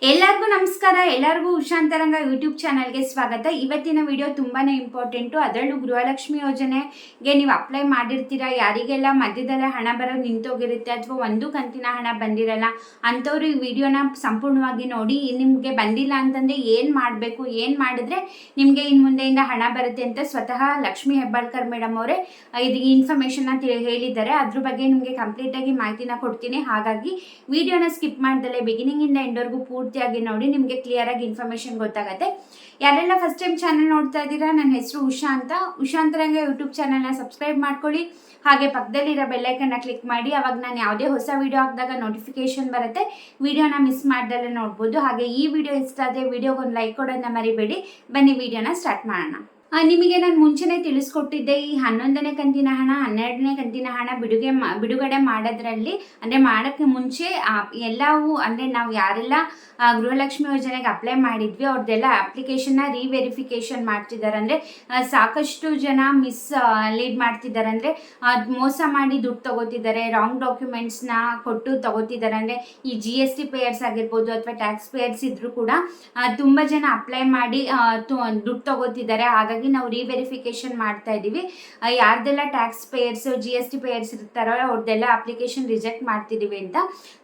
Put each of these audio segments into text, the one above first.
ಎಲ್ಲರಿಗೂ ನಮಸ್ಕಾರ. ಎಲ್ಲರಿಗೂ ಉಷಾಂತರಂಗ ಯೂಟ್ಯೂಬ್ ಚಾನಲ್ಗೆ ಸ್ವಾಗತ. ಇವತ್ತಿನ ವಿಡಿಯೋ ತುಂಬಾ ಇಂಪಾರ್ಟೆಂಟು. ಅದರಲ್ಲೂ ಗೃಹಲಕ್ಷ್ಮಿ ಯೋಜನೆಗೆ ನೀವು ಅಪ್ಲೈ ಮಾಡಿರ್ತೀರಾ, ಯಾರಿಗೆಲ್ಲ ಮಧ್ಯದಲ್ಲೇ ಹಣ ಬರೋದು ನಿಂತೋಗಿರುತ್ತೆ ಅಥವಾ ಒಂದು ಕಂತಿನ ಹಣ ಬಂದಿರಲ್ಲ ಅಂಥವ್ರು ಈ ವಿಡಿಯೋನ ಸಂಪೂರ್ಣವಾಗಿ ನೋಡಿ. ನಿಮಗೆ ಬಂದಿಲ್ಲ ಅಂತಂದರೆ ಏನು ಮಾಡಬೇಕು, ಏನು ಮಾಡಿದ್ರೆ ನಿಮಗೆ ಇನ್ನು ಮುಂದೆಯಿಂದ ಹಣ ಬರುತ್ತೆ ಅಂತ ಸ್ವತಃ ಲಕ್ಷ್ಮಿ ಹೆಬ್ಬಾಳ್ಕರ್ ಮೇಡಮ್ ಅವರೇ ಇದು ಇನ್ಫಾರ್ಮೇಷನ್ನ ಹೇಳಿದ್ದಾರೆ. ಅದ್ರ ಬಗ್ಗೆ ನಿಮಗೆ ಕಂಪ್ಲೀಟಾಗಿ ಮಾಹಿತಿನ ಕೊಡ್ತೀನಿ. ಹಾಗಾಗಿ ವಿಡಿಯೋನ ಸ್ಕಿಪ್ ಮಾಡ್ದಲೇ ಬಿಗಿನಿಂಗಿಂದ ಎಂಡ್ವರೆಗೂ ಪೂರ್ತಿಯಾಗಿ ನೋಡಿ, ನಿಮಗೆ ಕ್ಲಿಯರ್ ಆಗಿ ಇನ್ಫಾರ್ಮೇಶನ್ ಗೊತ್ತಾಗುತ್ತೆ. ಯಾರೆಲ್ಲ ಫಸ್ಟ್ ಟೈಮ್ ಚಾನಲ್ ನೋಡ್ತಾ ಇದ್ದೀರಾ, ನನ್ನ ಹೆಸರು ಉಷಾ ಅಂತ. ಉಷಾಂತರಂಗ ಯೂಟ್ಯೂಬ್ ಚಾನಲ್ನ ಸಬ್ಸ್ಕ್ರೈಬ್ ಮಾಡ್ಕೊಳ್ಳಿ. ಹಾಗೆ ಪಕ್ಕದಲ್ಲಿರೋ ಬೆಲ್ಲೈಕನ್ನ ಕ್ಲಿಕ್ ಮಾಡಿ, ಅವಾಗ ನಾನು ಯಾವುದೇ ಹೊಸ ವಿಡಿಯೋ ಹಾಕಿದಾಗ ನೋಟಿಫಿಕೇಶನ್ ಬರುತ್ತೆ. ವಿಡಿಯೋನ ಮಿಸ್ ಮಾಡ್ದಲ್ಲೇ ನೋಡ್ಬೋದು. ಹಾಗೆ ಈ ವಿಡಿಯೋ ಇಷ್ಟ ಆದರೆ ವಿಡಿಯೋಗೊಂದು ಲೈಕ್ ಕೊಡೋದನ್ನ ಮರಿಬೇಡಿ. ಬನ್ನಿ ವಿಡಿಯೋನ ಸ್ಟಾರ್ಟ್ ಮಾಡೋಣ. ನಿಮಗೆ ನಾನು ಮುಂಚೆನೇ ತಿಳಿಸ್ಕೊಟ್ಟಿದ್ದೆ, ಈ 11ನೇ ಕಂತಿನ ಹಣ 12ನೇ ಕಂತಿನ ಹಣ ಬಿಡುಗಡೆ ಮಾಡೋದ್ರಲ್ಲಿ ಅಂದರೆ ಮಾಡೋಕ್ಕೆ ಮುಂಚೆ ಎಲ್ಲವೂ ಅಂದರೆ ನಾವು ಯಾರೆಲ್ಲ ಗೃಹಲಕ್ಷ್ಮಿ ಯೋಜನೆಗೆ ಅಪ್ಲೈ ಮಾಡಿದ್ವಿ ಅವ್ರದ್ದೆಲ್ಲ ಅಪ್ಲಿಕೇಶನ್ನ ರೀವೆರಿಫಿಕೇಷನ್ ಮಾಡ್ತಿದ್ದಾರೆ. ಅಂದರೆ ಸಾಕಷ್ಟು ಜನ ಲೀಡ್ ಮಾಡ್ತಿದ್ದಾರೆ, ಅಂದರೆ ಮೋಸ ಮಾಡಿ ದುಡ್ಡು ತಗೋತಿದ್ದಾರೆ, ರಾಂಗ್ ಡಾಕ್ಯುಮೆಂಟ್ಸ್ನ ಕೊಟ್ಟು ತಗೋತಿದ್ದಾರೆ. ಅಂದರೆ ಈ GST ಪೇಯರ್ಸ್ ಆಗಿರ್ಬೋದು ಅಥವಾ ಟ್ಯಾಕ್ಸ್ ಪೇಯರ್ಸ್ ಇದ್ರೂ ಕೂಡ ತುಂಬ ಜನ ಅಪ್ಲೈ ಮಾಡಿ ದುಡ್ಡು ತಗೋತಿದ್ದಾರೆ. ಹಾಗಾಗಿ ನಾವು ರೀವೆರಿಫಿಕೇಶನ್ ಮಾಡ್ತಾ ಇದ್ದೀವಿ. ಯಾರ್ದೆಲ್ಲ ಟ್ಯಾಕ್ಸ್ ಪೇಯರ್ಸ್ GST ಪೇಯರ್ಸ್ ಇರ್ತಾರೋ ಅವ್ರದ್ದೆಲ್ಲ ಅಪ್ಲಿಕೇಶನ್ ರಿಜೆಕ್ಟ್ ಮಾಡ್ತಿದ್ದೀವಿ ಅಂತ.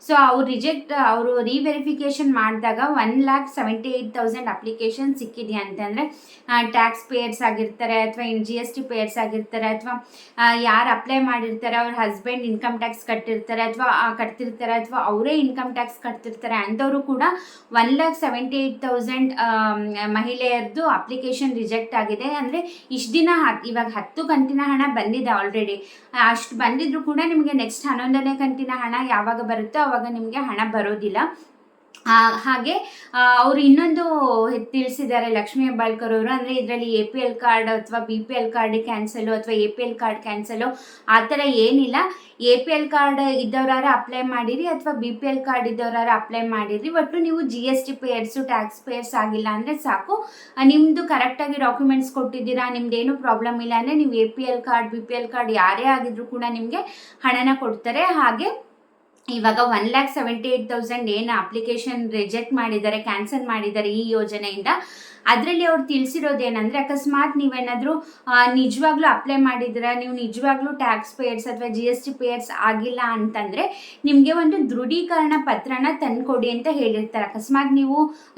ಸೊ ಅವರು ರೀವೆರಿಫಿಕೇಶನ್ ಮಾಡಿದಾಗ 1,78,000 ಅಪ್ಲಿಕೇಶನ್ ಸಿಕ್ಕಿದೆಯಾ ಅಂತಂದರೆ ಟ್ಯಾಕ್ಸ್ ಪೇಯರ್ಸ್ ಆಗಿರ್ತಾರೆ ಅಥವಾ GST ಪೇಯರ್ಸ್ ಆಗಿರ್ತಾರೆ ಅಥವಾ ಯಾರು ಅಪ್ಲೈ ಮಾಡಿರ್ತಾರೆ ಅವ್ರ ಹಸ್ಬೆಂಡ್ ಇನ್ಕಮ್ ಟ್ಯಾಕ್ಸ್ ಕಟ್ಟಿರ್ತಾರೆ ಅಥವಾ ಅವರೇ ಇನ್ಕಮ್ ಟ್ಯಾಕ್ಸ್ ಕಟ್ತಿರ್ತಾರೆ ಅಂಥವರು ಕೂಡ 1,78,000 ಮಹಿಳೆಯರದ್ದು ಅಪ್ಲಿಕೇಶನ್ ರಿಜೆಕ್ಟ್ ಆಗಿದೆ. ಅಂದರೆ ಇಷ್ಟು ದಿನ ಇವಾಗ 10 ಕಂತಿನ ಹಣ ಬಂದಿದೆ ಆಲ್ರೆಡಿ. ಅಷ್ಟು ಬಂದಿದ್ರು ಕೂಡ ನಿಮಗೆ ನೆಕ್ಸ್ಟ್ 11ನೇ ಕಂತಿನ ಹಣ ಯಾವಾಗ ಬರುತ್ತೋ ಆವಾಗ ನಿಮಗೆ ಹಣ ಬರೋದಿಲ್ಲ. ಹಾಗೆ ಅವರು ಇನ್ನೊಂದು ತಿಳಿಸಿದ್ದಾರೆ ಲಕ್ಷ್ಮಿ ಹೆಬ್ಬಾಳ್ಕರ್ ಅವರು. ಅಂದರೆ ಇದರಲ್ಲಿ APL ಕಾರ್ಡ್ ಅಥವಾ BPL ಕಾರ್ಡ್ ಕ್ಯಾನ್ಸಲು ಅಥವಾ APL ಕಾರ್ಡ್ ಕ್ಯಾನ್ಸಲು ಆ ಥರ ಏನಿಲ್ಲ. APL ಕಾರ್ಡ್ ಇದ್ದವರಾರ ಅಪ್ಲೈ ಮಾಡಿರಿ ಅಥವಾ BPL ಕಾರ್ಡ್ ಇದ್ದವರಾರ ಅಪ್ಲೈ ಮಾಡಿರಿ. ಒಟ್ಟು ನೀವು GST ಪೇಯರ್ಸು ಟ್ಯಾಕ್ಸ್ ಪೇಯರ್ಸ್ ಆಗಿಲ್ಲ ಅಂದರೆ ಸಾಕು. ನಿಮ್ಮದು ಕರೆಕ್ಟಾಗಿ ಡಾಕ್ಯುಮೆಂಟ್ಸ್ ಕೊಟ್ಟಿದ್ದೀರಾ, ನಿಮ್ದೇನು ಪ್ರಾಬ್ಲಮ್ ಇಲ್ಲ ಅಂದರೆ ನೀವು APL ಕಾರ್ಡ್ BPL ಕಾರ್ಡ್ ಯಾರೇ ಆಗಿದ್ರು ಕೂಡ ನಿಮಗೆ ಹಣನ ಕೊಡ್ತಾರೆ. ಹಾಗೆ ಇವಾಗ 1,78,000 ಏನು ಅಪ್ಲಿಕೇಶನ್ ರಿಜೆಕ್ಟ್ ಮಾಡಿದ್ದಾರೆ, ಕ್ಯಾನ್ಸಲ್ ಮಾಡಿದ್ದಾರೆ ಈ ಯೋಜನೆಯಿಂದ, ಅದರಲ್ಲಿ ಅವ್ರು ತಿಳಿಸಿರೋದೇನೆಂದರೆ ಅಕಸ್ಮಾತ್ ನೀವೇನಾದರೂ ನಿಜವಾಗ್ಲೂ ಅಪ್ಲೈ ಮಾಡಿದ್ದೀರಾ, ನೀವು ನಿಜವಾಗ್ಲೂ ಟ್ಯಾಕ್ಸ್ ಪೇಯರ್ಸ್ ಅಥವಾ GST ಪೇಯರ್ಸ್ ಆಗಿಲ್ಲ ಅಂತಂದರೆ ನಿಮಗೆ ಒಂದು ದೃಢೀಕರಣ ಪತ್ರನ ತಂದುಕೊಡಿ ಅಂತ ಹೇಳಿರ್ತಾರೆ. ಅಕಸ್ಮಾತ್ ನೀವು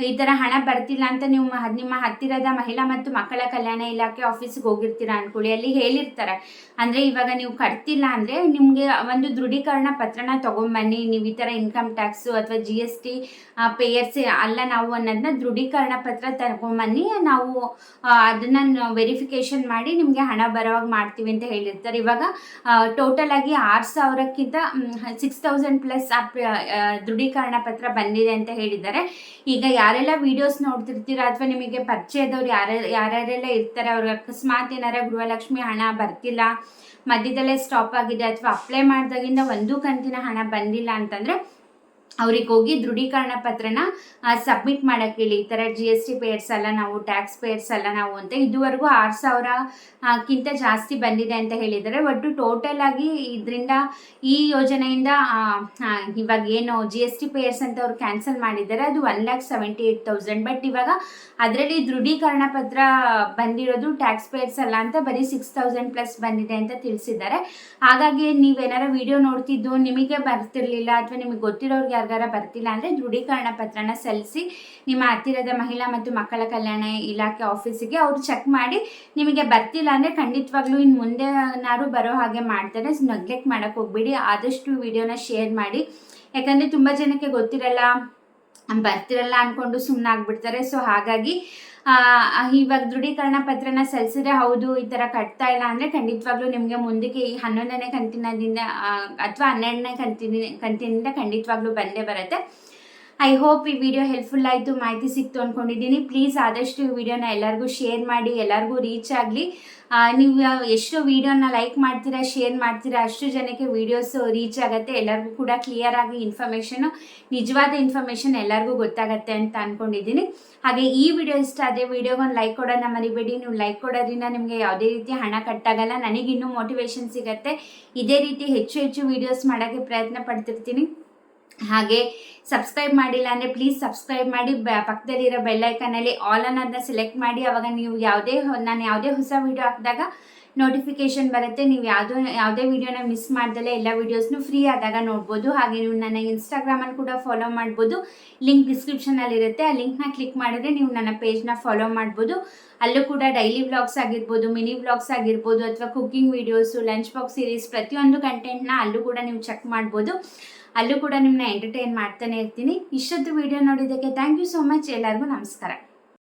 ಈ ಥರ ಹಣ ಬರ್ತಿಲ್ಲ ಅಂತ ನೀವು ನಿಮ್ಮ ಹತ್ತಿರದ ಮಹಿಳಾ ಮತ್ತು ಮಕ್ಕಳ ಕಲ್ಯಾಣ ಇಲಾಖೆ ಆಫೀಸಿಗೆ ಹೋಗಿರ್ತೀರಾ ಅಂದ್ಕೊಳ್ಳಿ, ಅಲ್ಲಿ ಹೇಳಿರ್ತಾರೆ. ಅಂದರೆ ಇವಾಗ ನೀವು ಕಟ್ತಿಲ್ಲ ಅಂದರೆ ನಿಮಗೆ ಒಂದು ದೃಢೀಕರಣ ಪತ್ರನ ತೊಗೊಂಬನ್ನಿ, ನೀವು ಈ ಥರ ಇನ್ಕಮ್ ಟ್ಯಾಕ್ಸು ಅಥವಾ GST ಪೇಯರ್ಸ್ ಅಲ್ಲ ನಾವು ಅನ್ನೋದನ್ನ ದೃಢೀಕರಣ ಪತ್ರ ತಗೊಂಬನ್ನಿ, ನಾವು ಅದನ್ನು ವೆರಿಫಿಕೇಷನ್ ಮಾಡಿ ನಿಮಗೆ ಹಣ ಬರೋವಾಗ ಮಾಡ್ತೀವಿ ಅಂತ ಹೇಳಿರ್ತಾರೆ. ಇವಾಗ ಟೋಟಲ್ ಆಗಿ 6,000ಕ್ಕಿಂತ 6,000 ಪ್ಲಸ್ ದೃಢೀಕರಣ ಪತ್ರ ಬಂದಿದೆ ಅಂತ ಹೇಳಿದ್ದಾರೆ. ಈಗ ಯಾರೆಲ್ಲ ವಿಡಿಯೋಸ್ ನೋಡ್ತಿರ್ತೀರಾ ಅಥವಾ ನಿಮಗೆ ಪರಿಚಯದವ್ರು ಯಾರ್ಯಾರೆಲ್ಲ ಇರ್ತಾರೆ, ಅವ್ರಿಗೆ ಅಕಸ್ಮಾತ್ ಏನಾರ ಗೃಹಲಕ್ಷ್ಮಿ ಹಣ ಬರ್ತಿಲ್ಲ, ಮಧ್ಯದಲ್ಲೇ ಸ್ಟಾಪ್ ಆಗಿದೆ ಅಥವಾ ಅಪ್ಲೈ ಮಾಡಿದಾಗಿಂದ ಒಂದು ಕಂತಿನ ಹಣ ಬಂದಿಲ್ಲ ಅಂತಂದರೆ ಅವ್ರಿಗೆ ಹೋಗಿ ದೃಢೀಕರಣ ಪತ್ರನ ಸಬ್ಮಿಟ್ ಮಾಡೋಕ್ಕೆ ಹೇಳಿ. ಈ ಥರ GST ಪೇಯರ್ಸ್ ಅಲ್ಲ ನಾವು, ಟ್ಯಾಕ್ಸ್ ಪೇಯರ್ಸ್ ಅಲ್ಲ ನಾವು ಅಂತ. ಇದುವರೆಗೂ 6,000ಕ್ಕಿಂತ ಜಾಸ್ತಿ ಬಂದಿದೆ ಅಂತ ಹೇಳಿದ್ದಾರೆ. ಒಟ್ಟು ಟೋಟಲ್ ಆಗಿ ಇದರಿಂದ ಈ ಯೋಜನೆಯಿಂದ ಇವಾಗ ಏನು GST ಪೇಯರ್ಸ್ ಅಂತ ಅವ್ರು ಕ್ಯಾನ್ಸಲ್ ಮಾಡಿದ್ದಾರೆ ಅದು 1,78,000. ಬಟ್ ಇವಾಗ ಅದರಲ್ಲಿ ದೃಢೀಕರಣ ಪತ್ರ ಬಂದಿರೋದು ಟ್ಯಾಕ್ಸ್ ಪೇಯರ್ಸ್ ಅಲ್ಲ ಅಂತ ಬರೀ 6,000 ಪ್ಲಸ್ ಬಂದಿದೆ ಅಂತ ತಿಳಿಸಿದ್ದಾರೆ. ಹಾಗಾಗಿ ನೀವೇನಾರ ವಿಡಿಯೋ ನೋಡ್ತಿದ್ದು ನಿಮಗೆ ಬರ್ತಿರ್ಲಿಲ್ಲ ಅಥವಾ ನಿಮಗೆ ಗೊತ್ತಿರೋರ್ಗೆ ಯಾರಿಗಾರ ಬರ್ತಿಲ್ಲ ಅಂದರೆ ದೃಢೀಕರಣ ಪತ್ರನ ಸಲ್ಲಿಸಿ ನಿಮ್ಮ ಹತ್ತಿರದ ಮಹಿಳಾ ಮತ್ತು ಮಕ್ಕಳ ಕಲ್ಯಾಣ ಇಲಾಖೆ ಆಫೀಸಿಗೆ ಅವರು ಚೆಕ್ ಮಾಡಿ ನಿಮಗೆ ಬರ್ತಿಲ್ಲ ಅಂದರೆ ಖಂಡಿತವಾಗ್ಲೂ ಇನ್ನು ಮುಂದೆ ಏನಾದ್ರು ಬರೋ ಹಾಗೆ ಮಾಡ್ತಾರೆ. ನೆಗ್ಲೆಕ್ಟ್ ಮಾಡೋಕ್ಕೆ ಹೋಗ್ಬೇಡಿ, ಆದಷ್ಟು ವಿಡಿಯೋನ ಶೇರ್ ಮಾಡಿ. ಯಾಕಂದರೆ ತುಂಬ ಜನಕ್ಕೆ ಬರ್ತಿರಲ್ಲ ಅಂದ್ಕೊಂಡು ಸುಮ್ಮನಾಗ್ಬಿಡ್ತಾರೆ. ಸೊ ಹಾಗಾಗಿ ಇವಾಗ ದೃಢೀಕರಣ ಪತ್ರನ ಸಲ್ಲಿಸಿದ್ರೆ ಹೌದು ಈ ಥರ ಕಟ್ತಾ ಇಲ್ಲ ಅಂದರೆ ಖಂಡಿತವಾಗ್ಲೂ ನಿಮಗೆ ಮುಂದಕ್ಕೆ ಈ 11ನೇ ಕಂತಿನದಿಂದ ಅಥವಾ 12ನೇ ಕಂತಿನಿಂದ ಖಂಡಿತವಾಗ್ಲೂ ಬಂದೇ ಬರುತ್ತೆ. ಐ ಹೋಪ್ ಈ ವಿಡಿಯೋ ಹೆಲ್ಪ್ಫುಲ್ ಆಯಿತು, ಮಾಹಿತಿ ಸಿಕ್ತು ಅಂದ್ಕೊಂಡಿದ್ದೀನಿ. ಪ್ಲೀಸ್ ಆದಷ್ಟು ಈ ವಿಡಿಯೋನ ಎಲ್ಲರಿಗೂ ಶೇರ್ ಮಾಡಿ, ಎಲ್ಲರಿಗೂ ರೀಚ್ ಆಗಲಿ. ನೀವು ಎಷ್ಟು ವಿಡಿಯೋನ ಲೈಕ್ ಮಾಡ್ತೀರಾ, ಶೇರ್ ಮಾಡ್ತೀರಾ ಅಷ್ಟು ಜನಕ್ಕೆ ವಿಡಿಯೋಸ್ ರೀಚ್ ಆಗುತ್ತೆ. ಎಲ್ಲರಿಗೂ ಕೂಡ ಕ್ಲಿಯರ್ ಆಗಿ ನಿಜವಾದ ಇನ್ಫಾರ್ಮೇಷನ್ ಎಲ್ಲರಿಗೂ ಗೊತ್ತಾಗತ್ತೆ ಅಂತ ಅಂದ್ಕೊಂಡಿದ್ದೀನಿ. ಹಾಗೆ ಈ ವಿಡಿಯೋ ಇಷ್ಟ ಆದರೆ ವಿಡಿಯೋಗೊಂದು ಲೈಕ್ ಕೊಡೋಣ ಮರಿಬೇಡಿ. ನೀವು ಲೈಕ್ ಕೊಡೋದ್ರಿಂದ ನಿಮಗೆ ಯಾವುದೇ ರೀತಿ ಹಣ ಕಟ್ಟಾಗಲ್ಲ, ನನಗಿನ್ನೂ ಮೋಟಿವೇಶನ್ ಸಿಗುತ್ತೆ. ಇದೇ ರೀತಿ ಹೆಚ್ಚು ವಿಡಿಯೋಸ್ ಮಾಡೋಕ್ಕೆ ಪ್ರಯತ್ನ ಪಡ್ತಿರ್ತೀನಿ. ಹಾಗೆ ಸಬ್ಸ್ಕ್ರೈಬ್ ಮಾಡಿಲ್ಲ ಅಂದರೆ ಪ್ಲೀಸ್ ಸಬ್ಸ್ಕ್ರೈಬ್ ಮಾಡಿ, ಪಕ್ಕದಲ್ಲಿರೋ ಬೆಲ್ಲೈಕನಲ್ಲಿ ಆಲ್ ಅನ್ನೋದನ್ನ ಸೆಲೆಕ್ಟ್ ಮಾಡಿ. ಆವಾಗ ನೀವು ನಾನು ಯಾವುದೇ ಹೊಸ ವೀಡಿಯೋ ಹಾಕಿದಾಗ ನೋಟಿಫಿಕೇಷನ್ ಬರುತ್ತೆ. ನೀವು ಯಾವುದೇ ವೀಡಿಯೋನ ಮಿಸ್ ಮಾಡ್ದಲೇ ಎಲ್ಲ ವೀಡಿಯೋಸ್ನು ಫ್ರೀ ಆದಾಗ ನೋಡ್ಬೋದು. ಹಾಗೆ ನೀವು ನನ್ನ ಇನ್ಸ್ಟಾಗ್ರಾಮಲ್ಲಿ ಕೂಡ ಫಾಲೋ ಮಾಡ್ಬೋದು. ಲಿಂಕ್ ಡಿಸ್ಕ್ರಿಪ್ಷನಲ್ಲಿ ಇರುತ್ತೆ. ಆ ಲಿಂಕ್ನ ಕ್ಲಿಕ್ ಮಾಡಿದ್ರೆ ನೀವು ನನ್ನ ಪೇಜ್ನ ಫಾಲೋ ಮಾಡ್ಬೋದು. ಅಲ್ಲೂ ಕೂಡ ಡೈಲಿ ವ್ಲಾಗ್ಸ್ ಆಗಿರ್ಬೋದು, ಮಿನಿ ವ್ಲಾಗ್ಸ್ ಆಗಿರ್ಬೋದು, ಅಥವಾ cooking videos, lunch box series, ಪ್ರತಿಯೊಂದು ಕಂಟೆಂಟ್ನ ಅಲ್ಲೂ ಕೂಡ ನೀವು ಚೆಕ್ ಮಾಡ್ಬೋದು. ಅಲ್ಲೂ ಕೂಡ ನಿಮ್ಮನ್ನ ಎಂಟರ್ಟೈನ್ ಮಾಡ್ತಾನೆ ಇರ್ತೀನಿ. ಇಷ್ಟೊತ್ತು ವೀಡಿಯೋ ನೋಡಿದ್ದಕ್ಕೆ ಥ್ಯಾಂಕ್ ಯು ಸೋ ಮಚ್. ಎಲ್ಲರಿಗೂ ನಮಸ್ಕಾರ.